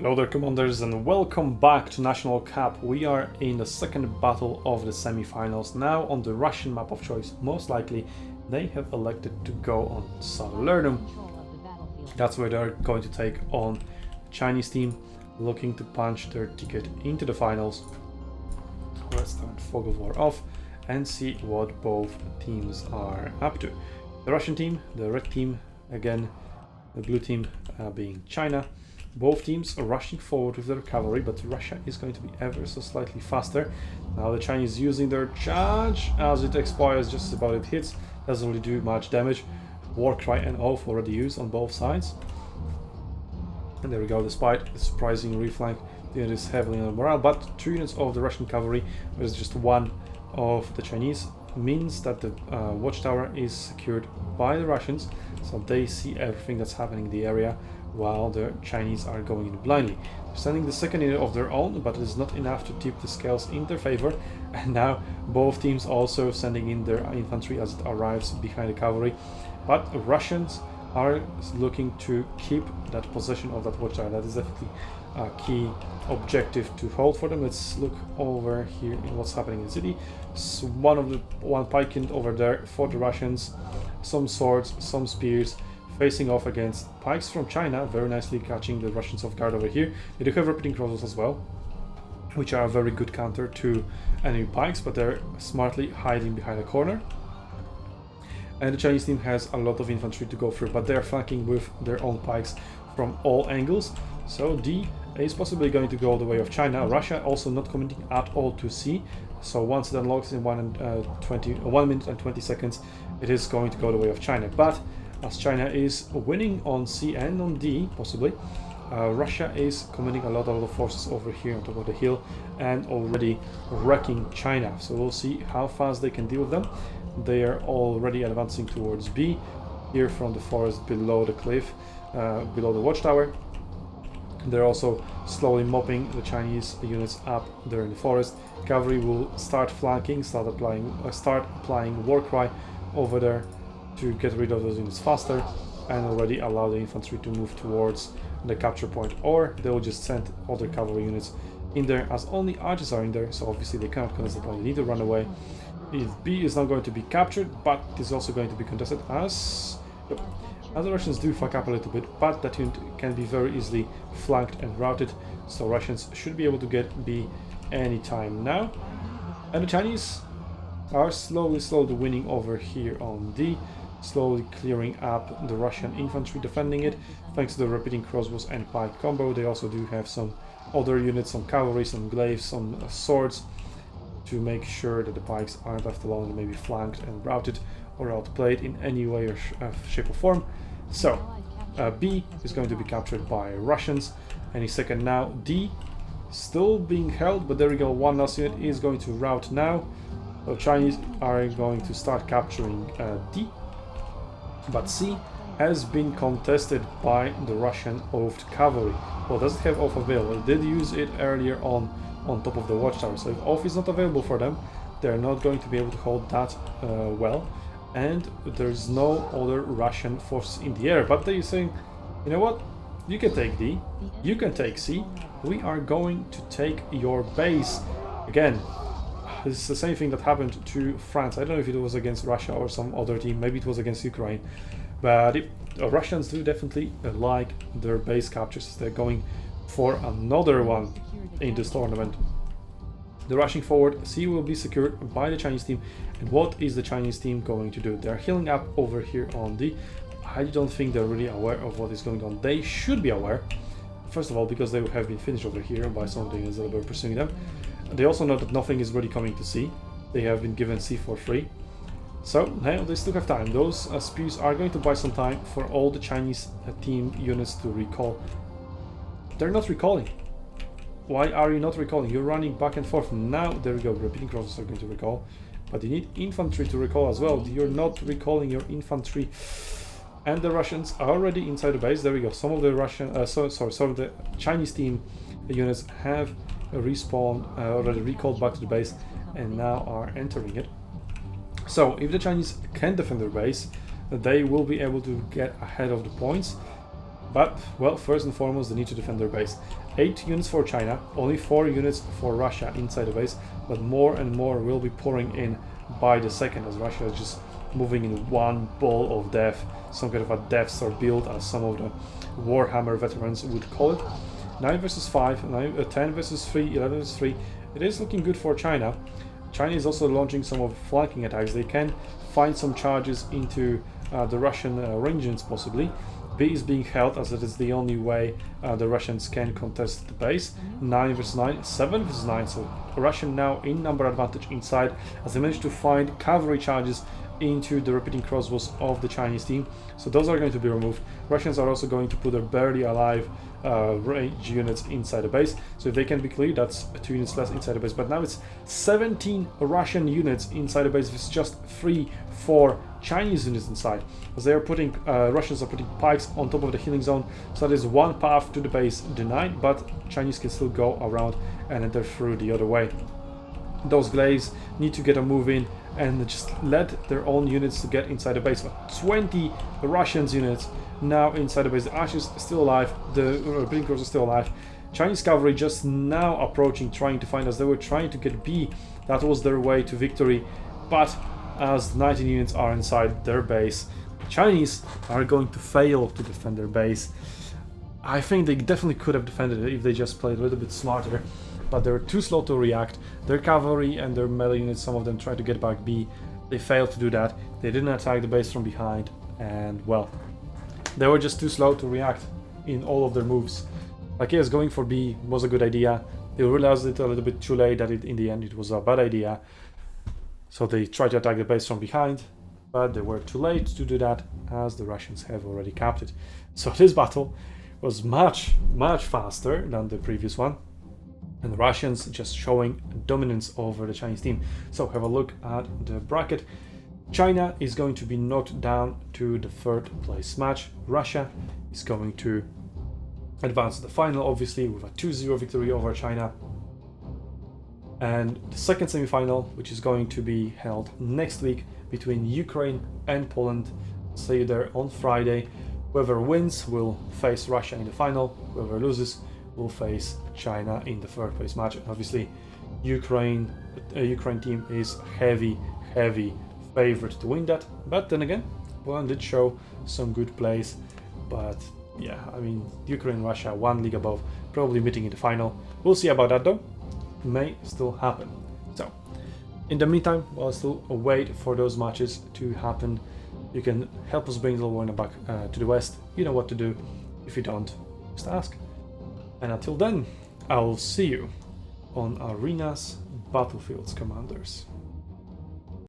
Hello there, commanders, and welcome back to National Cup. We are in the second battle of the semi-finals, now on the Russian map of choice. Most likely they have elected to go on Salernum. That's where they're going to take on the Chinese team, looking to punch their ticket into the finals. Let's turn Fog of War off and see what both teams are up to. The Russian team, the red team, again, the blue team being China. Both teams are rushing forward with their cavalry, but Russia is going to be ever so slightly faster. Now the Chinese using their charge as it expires, just about it hits, doesn't really do much damage. War Cry and Oath already used on both sides. And there we go, despite the surprising reflank, the unit is heavily on morale, but 2 units of the Russian cavalry versus just 1 of the Chinese means that the watchtower is secured by the Russians, so they see everything that's happening in the area, while the Chinese are going in blindly. They're sending the second unit of their own, but it is not enough to tip the scales in their favor. And now both teams also sending in their infantry as it arrives behind the cavalry. But Russians are looking to keep that possession of that watchtower. That is definitely a key objective to hold for them. Let's look over here in what's happening in the city. So one pike unit over there for the Russians, some swords, some spears, facing off against pikes from China, very nicely catching the Russians off guard over here. They do have repeating crossbows as well, which are a very good counter to enemy pikes, but they're smartly hiding behind a corner. And the Chinese team has a lot of infantry to go through, but they're flanking with their own pikes from all angles. So D is possibly going to go the way of China. Russia also not committing at all to C. So once it unlocks in 1 minute and 20 seconds, it is going to go the way of China. But as China is winning on C and on D, possibly, Russia is committing a lot of forces over here on top of the hill and already wrecking China. So we'll see how fast they can deal with them. They are already advancing towards B, here from the forest below the cliff, below the watchtower. They're also slowly mopping the Chinese units up there in the forest. Cavalry will start flanking, start applying War Cry over there to get rid of those units faster and already allow the infantry to move towards the capture point, or they will just send other cavalry units in there, as only archers are in there, so obviously they cannot contest the point, they need to run away. If B is not going to be captured, but it is also going to be contested as the Russians do fuck up a little bit, but that unit can be very easily flanked and routed, so Russians should be able to get B anytime now. And the Chinese are slowly winning over here on D, slowly clearing up the Russian infantry defending it, thanks to the repeating crossbows and pike combo. They also do have some other units, some cavalry, some glaives, some swords, to make sure that the pikes aren't left alone and maybe flanked and routed or outplayed in any way or shape or form. So B is going to be captured by Russians any second now. D still being held, but there we go, one last unit is going to rout now. So Chinese are going to start capturing D, but C has been contested by the Russian Oath cavalry. Well, does it have Oath available? It did use it earlier on top of the watchtower, so if Oath is not available for them, they're not going to be able to hold that well, and there's no other Russian forces in the air. But they're saying, you know what, you can take D, you can take C, we are going to take your base. Again, this is the same thing that happened to France. I don't know if it was against Russia or some other team, maybe it was against Ukraine, but the Russians do definitely like their base captures. They're going for another one in this tournament. The rushing forward, C will be secured by the Chinese team. And what is the Chinese team going to do? They're healing up over here on D. I don't think they're really aware of what is going on. They should be aware, first of all, because they have been finished over here by something that were pursuing them. They also know that nothing is really coming to C. They have been given C for free. So now they still have time. Those spears are going to buy some time for all the Chinese team units to recall. They're not recalling. Why are you not recalling? You're running back and forth. Now, there we go, repeating crossbows are going to recall. But you need infantry to recall as well. You're not recalling your infantry. And the Russians are already inside the base. There we go. Some of the some of the Chinese team units have respawned, already recalled back to the base, and now are entering it. So if the Chinese can defend their base, they will be able to get ahead of the points. But, well, first and foremost, they need to defend their base. 8 units for China, only 4 units for Russia inside the base, but more and more will be pouring in by the second, as Russia is just moving in one ball of death, some kind of a Death Star build, as some of the Warhammer veterans would call it. 9 versus 5, 10 versus 3, 11 versus 3. It is looking good for China. China is also launching some of flanking attacks. They can find some charges into the Russian regions possibly. B is being held, as it is the only way the Russians can contest the base. 9 versus 9, 7 versus 9, so Russian now in number advantage inside, as they managed to find cavalry charges into the repeating crossbows of the Chinese team. So those are going to be removed. Russians are also going to put their barely alive range units inside the base. So if they can be cleared, that's 2 units less inside the base. But now it's 17 Russian units inside the base. It's just 3-4 Chinese units inside, as they are putting Russians are putting pikes on top of the healing zone. So that is one path to the base denied, but Chinese can still go around and enter through the other way. Those glaives need to get a move in and just let their own units to get inside the base. But 20 Russians units now inside the base. The Ashes still alive, the Repeating Cross is still alive. Chinese cavalry just now approaching, trying to find us. They were trying to get B. That was their way to victory. But as 19 units are inside their base, the Chinese are going to fail to defend their base. I think they definitely could have defended it if they just played a little bit smarter, but they're too slow to react. Their cavalry and their melee units, some of them tried to get back B. They failed to do that. They didn't attack the base from behind, and well, they were just too slow to react in all of their moves. Like, yes, going for B was a good idea. They realized it a little bit too late that in the end it was a bad idea. So they tried to attack the base from behind, but they were too late to do that, as the Russians have already capped it. So this battle was much faster than the previous one, and the Russians just showing dominance over the Chinese team. So have a look at the bracket. China is going to be knocked down to the 3rd place match. Russia is going to advance to the final, obviously, with a 2-0 victory over China. And the second semi-final, which is going to be held next week between Ukraine and Poland. See you there on Friday. Whoever wins will face Russia in the final. Whoever loses will face China in the 3rd place match. And obviously, Ukraine team is heavy favorite to win that. But then again, Poland did show some good plays. But yeah, I mean, Ukraine and Russia 1 league above, probably meeting in the final. We'll see about that though. May still happen. So in the meantime, while still wait for those matches to happen, you can help us bring the war back to the West. You know what to do. If you don't, just ask. And until then, I'll see you on Arena's Battlefields Commanders.